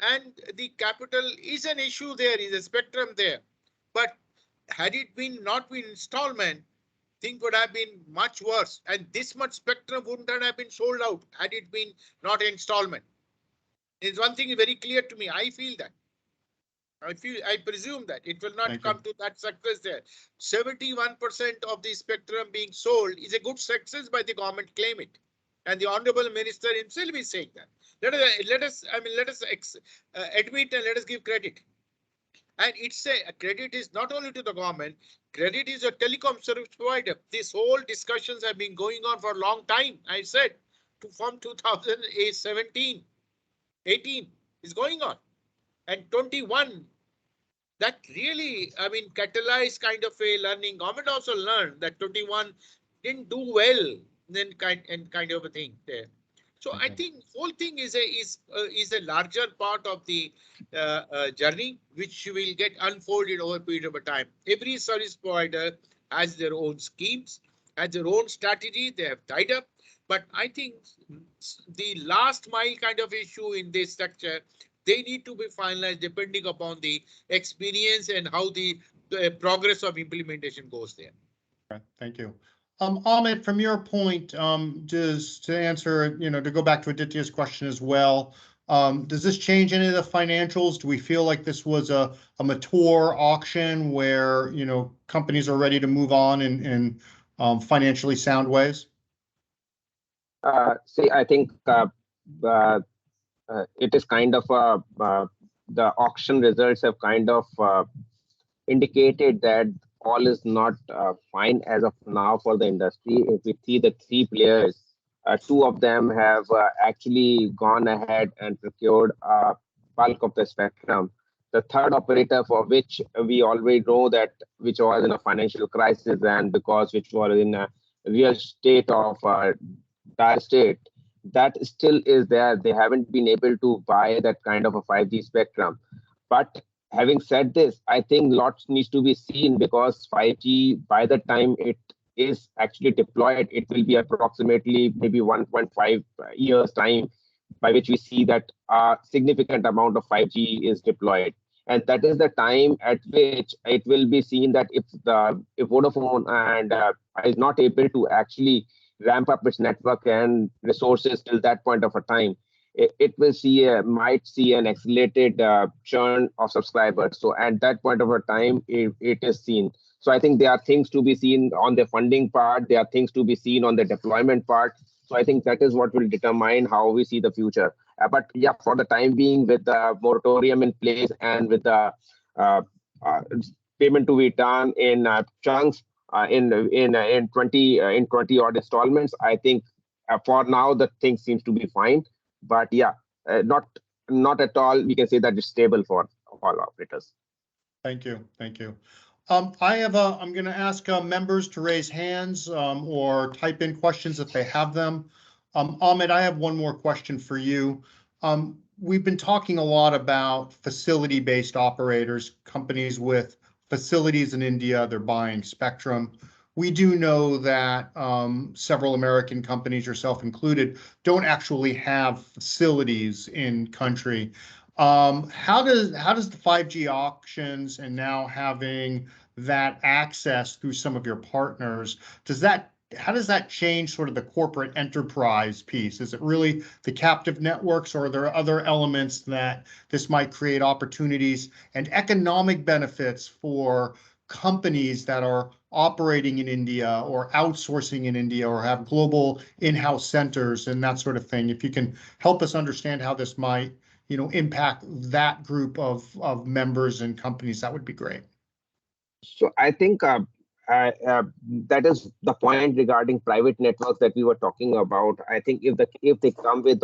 and the capital is an issue there, is a spectrum there. But had it not been installment, things would have been much worse. And this much spectrum wouldn't have been sold out had it been not installment. There's one thing very clear to me. I feel that. I presume that it will not Thank come you. to that success there. 71% of the spectrum being sold is a good success by the government, claim it. And the Honorable Minister himself is saying that. Let us admit and let us give credit. And it's a credit is not only to the government, credit is a telecom service provider. These whole discussions have been going on for a long time. I said from 2017, 18 is going on, and 21. That really, catalyzed kind of a learning. Government also learned that 21 didn't do well, then kind of a thing there. So I Okay. think whole thing is a larger part of the journey, which will get unfolded over a period of time. Every service provider has their own schemes, has their own strategy. They have tied up. But I think the last mile kind of issue in this structure, they need to be finalized depending upon the experience and how the progress of implementation goes there. Okay, thank you. Amit, from your point, just to answer, to go back to Aditya's question as well, does this change any of the financials? Do we feel like this was a mature auction where, companies are ready to move on in financially sound ways? See, I think uh, it is kind of the auction results have kind of indicated that all is not fine as of now for the industry. If we see the three players, two of them have actually gone ahead and procured bulk of the spectrum. The third operator, for which we already know that which was in a financial crisis and because which was in a real state of dire state, that still is there. They haven't been able to buy that kind of a 5G spectrum. But having said this, I think lots needs to be seen because 5G, by the time it is actually deployed, it will be approximately maybe 1.5 years time by which we see that a significant amount of 5G is deployed. And that is the time at which it will be seen that if Vodafone and is not able to actually ramp up its network and resources till that point of a time, it will might see an accelerated churn of subscribers. So at that point of a time, it is seen. So I think there are things to be seen on the funding part. There are things to be seen on the deployment part. So I think that is what will determine how we see the future. But yeah, for the time being, with the moratorium in place and with the uh, uh, payment to be done in chunks in 20 odd installments, I think for now the thing seems to be fine. But yeah, not at all. We can say that it's stable for all operators. Thank you. Thank you. I'm going to ask members to raise hands or type in questions if they have them. Amit, I have one more question for you. We've been talking a lot about facility-based operators, companies with facilities in India, they're buying spectrum. We do know that several American companies, yourself included, don't actually have facilities in country. How does the 5G auctions and now having that access through some of your partners, how does that change sort of the corporate enterprise piece? Is it really the captive networks, or are there other elements that this might create opportunities and economic benefits for companies that are operating in India or outsourcing in India or have global in-house centers and that sort of thing? If you can help us understand how this might impact that group of members and companies, that would be great. So I think that is the point regarding private networks that we were talking about. I think if they come with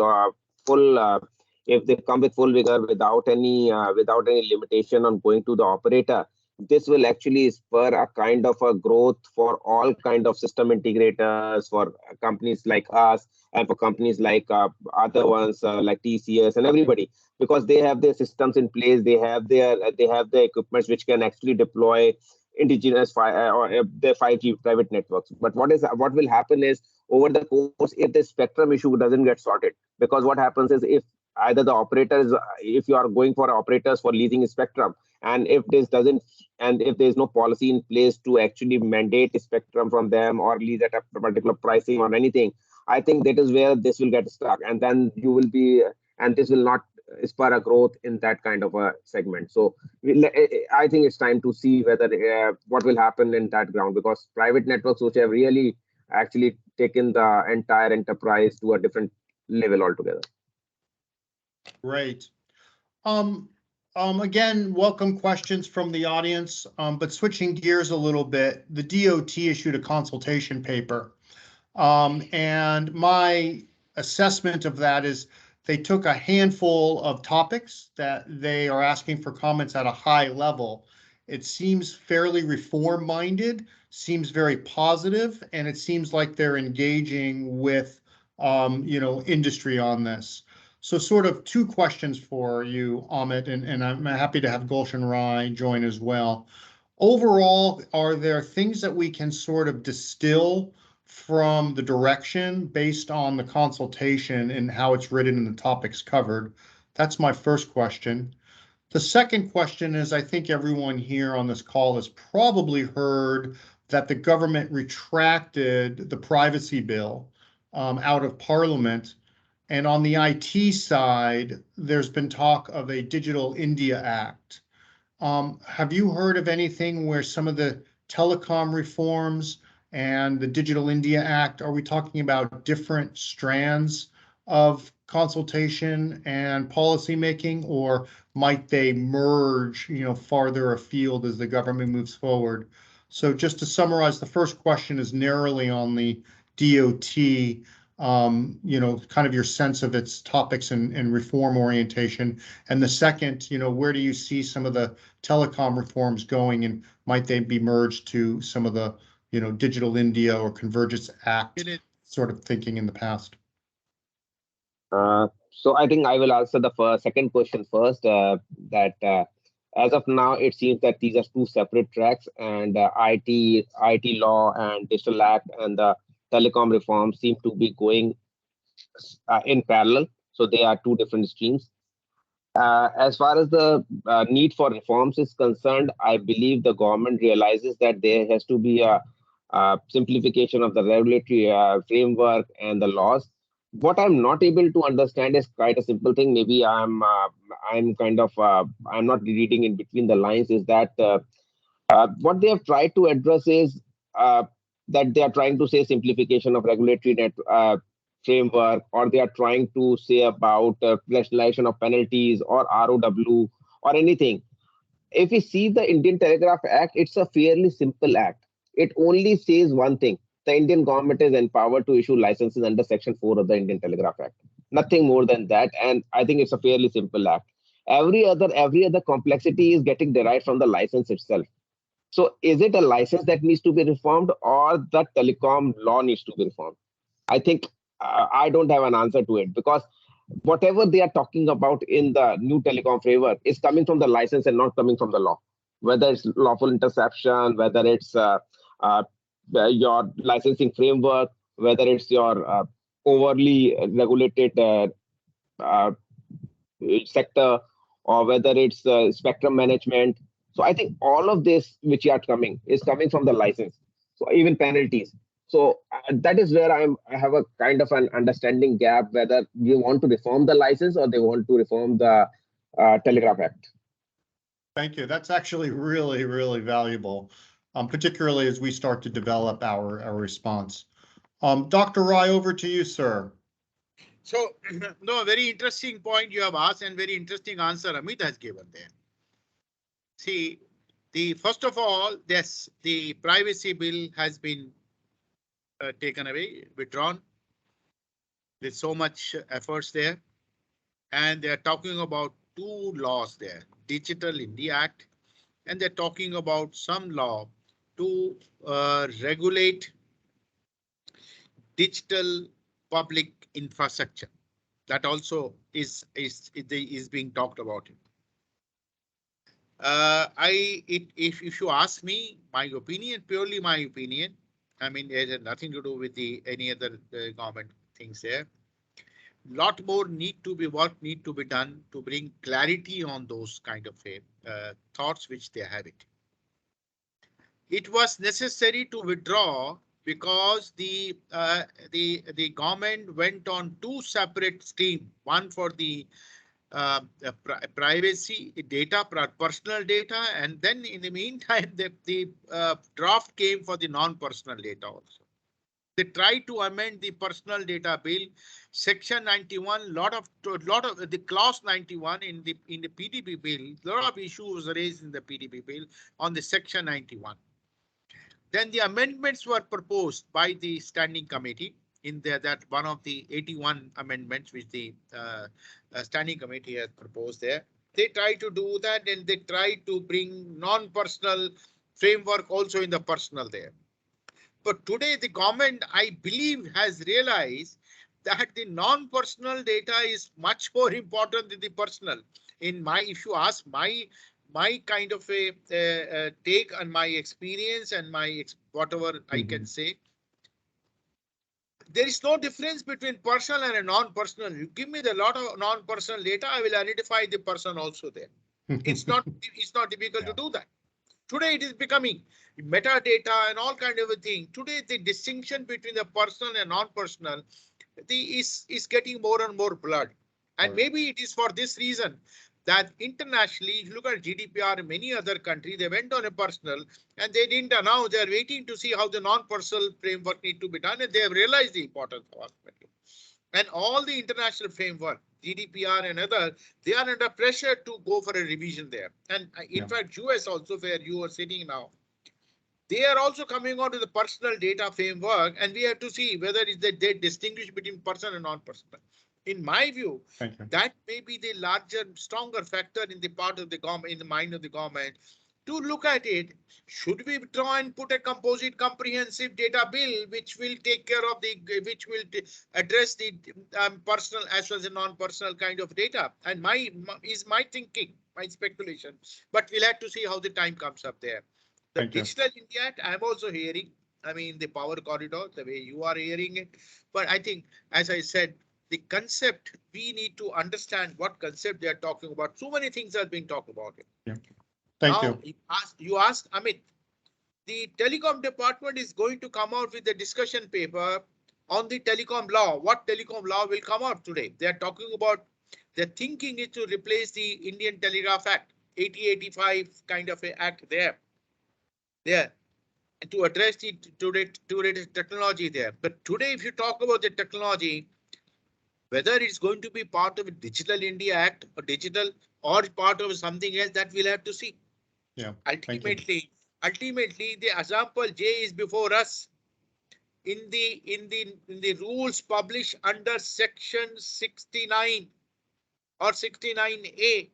full if they come with full vigor without any limitation on going to the operator, this will actually spur a kind of a growth for all kind of system integrators, for companies like us and for companies like other ones like TCS and everybody, because they have their systems in place. They have the equipments which can actually deploy indigenous or the 5G private networks. But what will happen is, over the course, if the spectrum issue doesn't get sorted, because what happens is, if either the operators, if you are going for operators for leasing spectrum, and if there's no policy in place to actually mandate spectrum from them or lease at a particular pricing or anything, I think that is where this will get stuck, and then you will be, and this will not spur a growth in that kind of a segment. So I think it's time to see whether what will happen in that ground, because private networks which have really actually taken the entire enterprise to a different level altogether. Great. Again, welcome questions from the audience, but switching gears a little bit, the DOT issued a consultation paper. And my assessment of that is they took a handful of topics that they are asking for comments at a high level. It seems fairly reform-minded, seems very positive, and it seems like they're engaging with, industry on this. So sort of two questions for you, Amit, and I'm happy to have Gulshan Rai join as well. Overall, are there things that we can sort of distill from the direction based on the consultation and how it's written and the topics covered? That's my first question. The second question is, I think everyone here on this call has probably heard that the government retracted the privacy bill out of Parliament. And on the IT side, there's been talk of a Digital India Act. Have you heard of anything where some of the telecom reforms and the Digital India Act, are we talking about different strands of consultation and policy making, or might they merge, farther afield as the government moves forward? So just to summarize, the first question is narrowly on the DOT, kind of your sense of its topics and reform orientation. And the second, where do you see some of the telecom reforms going, and might they be merged to some of the, Digital India or Convergence Act sort of thinking in the past? So I think I will answer the second question first, that as of now, it seems that these are two separate tracks, and IT law and Digital Act and the telecom reforms seem to be going in parallel. So they are two different streams. As far as the need for reforms is concerned, I believe the government realizes that there has to be a simplification of the regulatory framework and the laws. What I'm not able to understand is quite a simple thing. Maybe I'm not reading in between the lines. Is that what they have tried to address is that they are trying to say simplification of regulatory framework, or they are trying to say about rationalization of penalties or ROW or anything. If we see the Indian Telegraph Act, it's a fairly simple act. It only says one thing: the Indian government is empowered to issue licenses under Section 4 of the Indian Telegraph Act. Nothing more than that, and I think it's a fairly simple act. Every other complexity is getting derived from the license itself. So is it a license that needs to be reformed, or the telecom law needs to be reformed? I think I don't have an answer to it, because whatever they are talking about in the new telecom framework is coming from the license and not coming from the law. Whether it's lawful interception, whether it's your licensing framework, whether it's your overly regulated sector, or whether it's spectrum management. So I think all of this which are coming is coming from the license. So even penalties. So that is where I have a kind of an understanding gap, whether you want to reform the license or they want to reform the Telegraph Act. Thank you. That's actually really, really valuable, particularly as we start to develop our response. Dr. Rai, over to you, sir. So, no, very interesting point you have asked, and very interesting answer Amit has given there. See, first of all, yes, the privacy bill has been taken away, withdrawn. There's so much efforts there, and they're talking about two laws there: Digital India Act, and they're talking about some law to regulate digital public infrastructure. That also is being talked about. If you ask me, my opinion, purely my opinion, I mean, it has nothing to do with any other government things there. Lot more work need to be done to bring clarity on those kind of thoughts which they have it. It was necessary to withdraw because the government went on two separate schemes, one for the privacy data, personal data, and then in the meantime, the draft came for the non-personal data also. They tried to amend the personal data bill, section 91. Lot of the clause 91 in the PDB bill. Lot of issues raised in the PDB bill on the section 91. Then the amendments were proposed by the standing committee in there, that one of the 81 amendments which the standing committee has proposed there. They try to do that, and they try to bring non-personal framework also in the personal there. But today the government, I believe, has realized that the non-personal data is much more important than the personal. In my, if you ask my kind of a take on my experience and my whatever I can say, there is no difference between personal and a non-personal. You give me the lot of non-personal data, I will identify the person also there. It's not difficult to do that. Today it is becoming metadata and all kind of a thing. Today the distinction between the personal and non-personal is getting more and more blurred. And maybe it is for this reason that internationally, if you look at GDPR in many other countries, they went on a personal and they didn't announce. They are waiting to see how the non-personal framework need to be done, and they have realized the importance of it. And all the international framework, GDPR and other, they are under pressure to go for a revision there. And in fact, US also, where you are sitting now, they are also coming on to the personal data framework, and we have to see whether they distinguish between personal and non-personal. In my view, that may be the larger, stronger factor in the part of the government, in the mind of the government, to look at it. Should we try and put a composite comprehensive data bill which will take care of which will address the personal as well as the non-personal kind of data? And my thinking, my speculation, but we'll have to see how the time comes up there. The Digital India Act, I'm also hearing, I mean, the power corridor, the way you are hearing it. But I think, as I said, the concept, we need to understand what concept they are talking about. So many things are being talked about it. Yeah. Thank you. You asked Amit, the telecom department is going to come out with a discussion paper on the telecom law. What telecom law will come out today? They are talking about, their thinking is to replace the Indian Telegraph Act, 8085 kind of a act there. To address the today's technology there. But today, if you talk about the technology, whether it's going to be part of a Digital India Act or digital or part of something else, that we'll have to see. Yeah. Ultimately, the example J is before us. In the rules published under section 69 or 69A,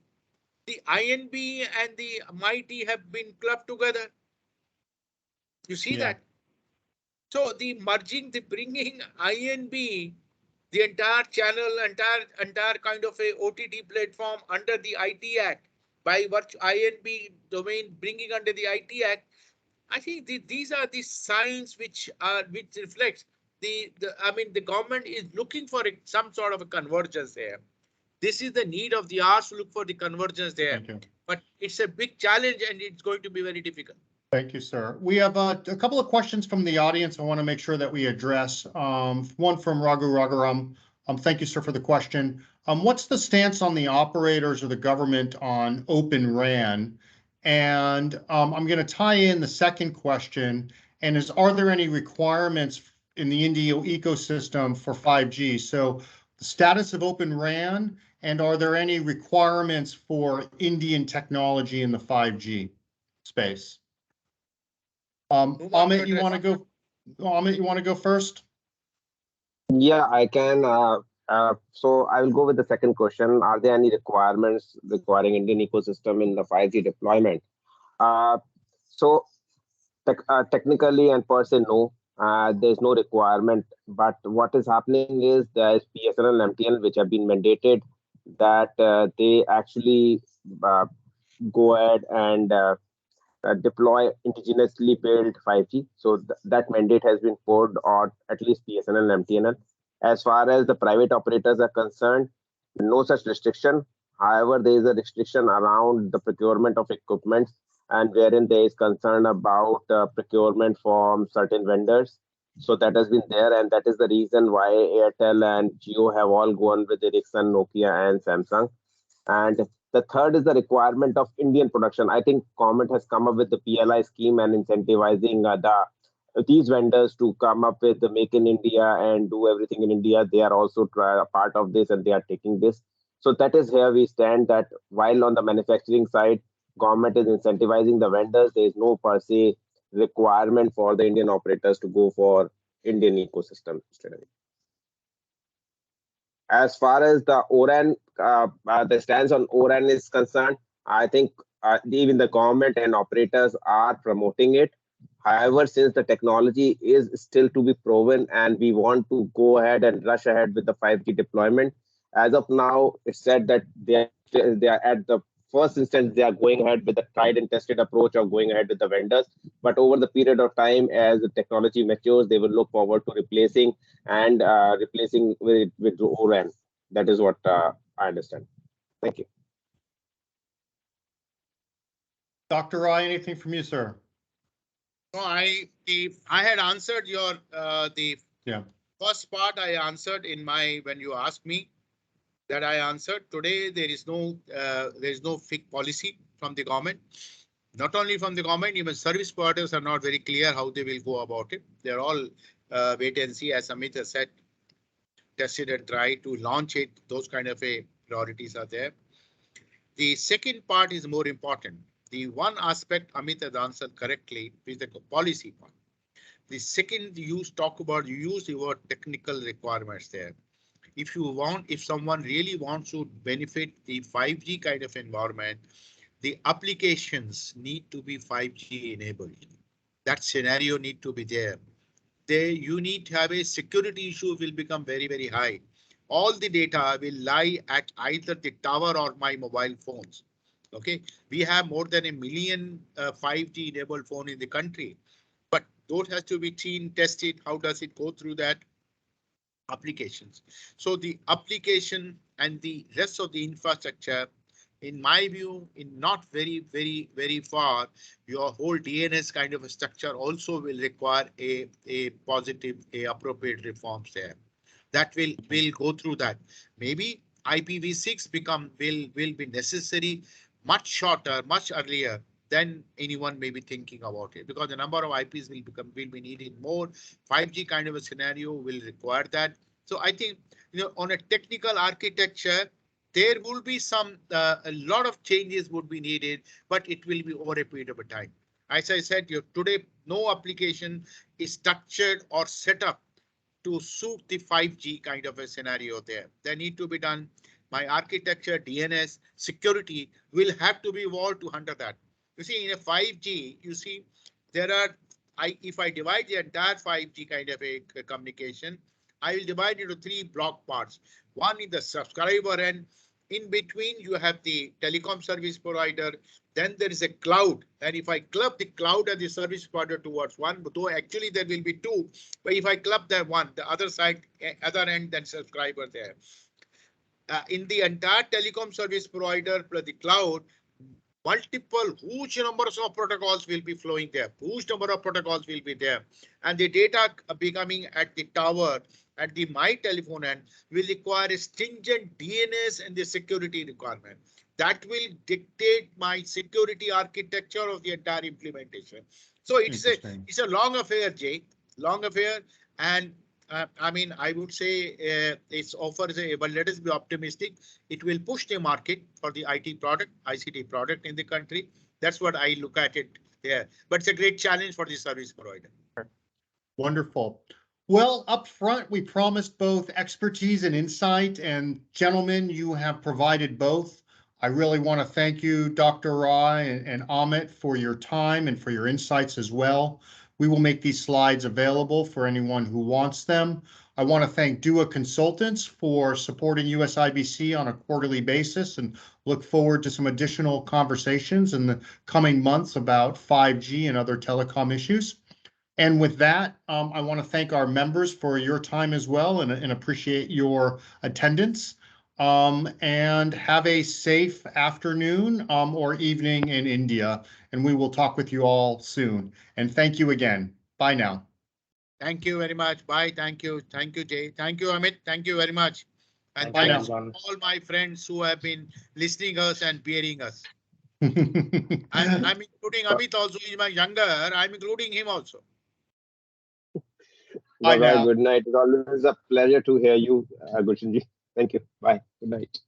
the INB and the MIT have been clubbed together. You see that? So the merging, the bringing INB, the entire channel, entire kind of a OTT platform under the IT Act, by virtue INB domain bringing under the IT Act. I think these are the signs which reflects the government is looking for some sort of a convergence there. This is the need of the hour to look for the convergence there. But it's a big challenge and it's going to be very difficult. Thank you, sir. We have a couple of questions from the audience I want to make sure that we address. One from Raghu Raghuram. Thank you, sir, for the question. What's the stance on the operators or the government on Open RAN? And I'm going to tie in the second question, and are there any requirements in the India ecosystem for 5G? So the status of Open RAN, and are there any requirements for Indian technology in the 5G space? Amit, you want to go? Amit, you want to go first? Yeah, I can. So I will go with the second question. Are there any requirements requiring Indian ecosystem in the 5G deployment? Technically and per se, no. There's no requirement. But what is happening is there is PSNL and MTNL which have been mandated that they actually go ahead and deploy indigenously built 5G. So that mandate has been poured on at least PSNL and MTNL. As far as the private operators are concerned, no such restriction. However, there is a restriction around the procurement of equipment, and wherein there is concern about procurement from certain vendors. So that has been there, and that is the reason why Airtel and Jio have all gone with Ericsson, Nokia, and Samsung. And the third is the requirement of Indian production. I think government has come up with the PLI scheme and incentivizing these vendors to come up with the Make in India and do everything in India. They are also a part of this and they are taking this. So that is here we stand, that while on the manufacturing side, government is incentivizing the vendors, there is no per se requirement for the Indian operators to go for Indian ecosystem strategy. As far as the ORAN, the stance on ORAN is concerned, I think even the government and operators are promoting it. However, since the technology is still to be proven and we want to go ahead and rush ahead with the 5G deployment, as of now, it's said that they are at the first instance, they are going ahead with the tried and tested approach of going ahead with the vendors. But over the period of time, as the technology matures, they will look forward to replacing with ORAN. That is what I understand. Thank you. Dr. Rai, anything from you, sir? No, I had answered your the first part. I answered in my when you asked me that I answered. Today there is no fixed policy from the government. Not only from the government, even service providers are not very clear how they will go about it. They're all wait and see, as Amit has said, tested and try to launch it. Those kind of priorities are there. The second part is more important. The one aspect Amit has answered correctly is the policy part. The second you use the word technical requirements there. If someone really wants to benefit the 5G kind of environment, the applications need to be 5G enabled. That scenario need to be there. You need to have a security issue will become very, very high. All the data will lie at either the tower or my mobile phones. Okay, we have more than 1 million 5G enabled phone in the country, but those has to be seen, tested. How does it go through that? Applications. So the application and the rest of the infrastructure, in my view, in not very far, your whole DNS kind of a structure also will require a positive, appropriate reforms there. That will go through that. Maybe IPv6 will be necessary much shorter, much earlier than anyone may be thinking about it, because the number of IPs will be needed more. 5G kind of a scenario will require that. So I think, on a technical architecture, there will be a lot of changes would be needed, but it will be over a period of time. As I said, today, no application is structured or set up to suit the 5G kind of a scenario there. They need to be done. My architecture, DNS, security will have to be evolved to handle that. You see, in a 5G, you see, if I divide the entire 5G kind of a communication, I will divide into 3 block parts. One is the subscriber end. In between, you have the telecom service provider. Then there is a cloud. And if I club the cloud and the service provider towards one, though actually there will be 2, but if I club that one, the other end, then subscriber there. In the entire telecom service provider plus the cloud, multiple huge numbers of protocols will be flowing there. Huge number of protocols will be there. And the data becoming at the tower, at the my telephone end, will require a stringent DNS and the security requirement. That will dictate my security architecture of the entire implementation. So it's a long affair, Jay, long affair. And I would say it offers but let us be optimistic. It will push the market for the IT product, ICT product in the country. That's what I look at it there. But it's a great challenge for the service provider. Wonderful. Well, up front, we promised both expertise and insight, and gentlemen, you have provided both. I really want to thank you, Dr. Rai and Amit, for your time and for your insights as well. We will make these slides available for anyone who wants them. I want to thank DUA Consultants for supporting USIBC on a quarterly basis and look forward to some additional conversations in the coming months about 5G and other telecom issues. And with that, I want to thank our members for your time as well and appreciate your attendance. And have a safe afternoon or evening in India. And we will talk with you all soon. And thank you again. Bye now. Thank you very much. Bye. Thank you. Thank you, Jay. Thank you, Amit. Thank you very much. And Bye thanks now. to all my friends who have been listening us and bearing us. Bye I'm including Amit also, he's my younger, I'm including him also. Bye bye. now. Good night. It's always a pleasure to hear you, Gulshan ji. Thank you. Bye. Good night.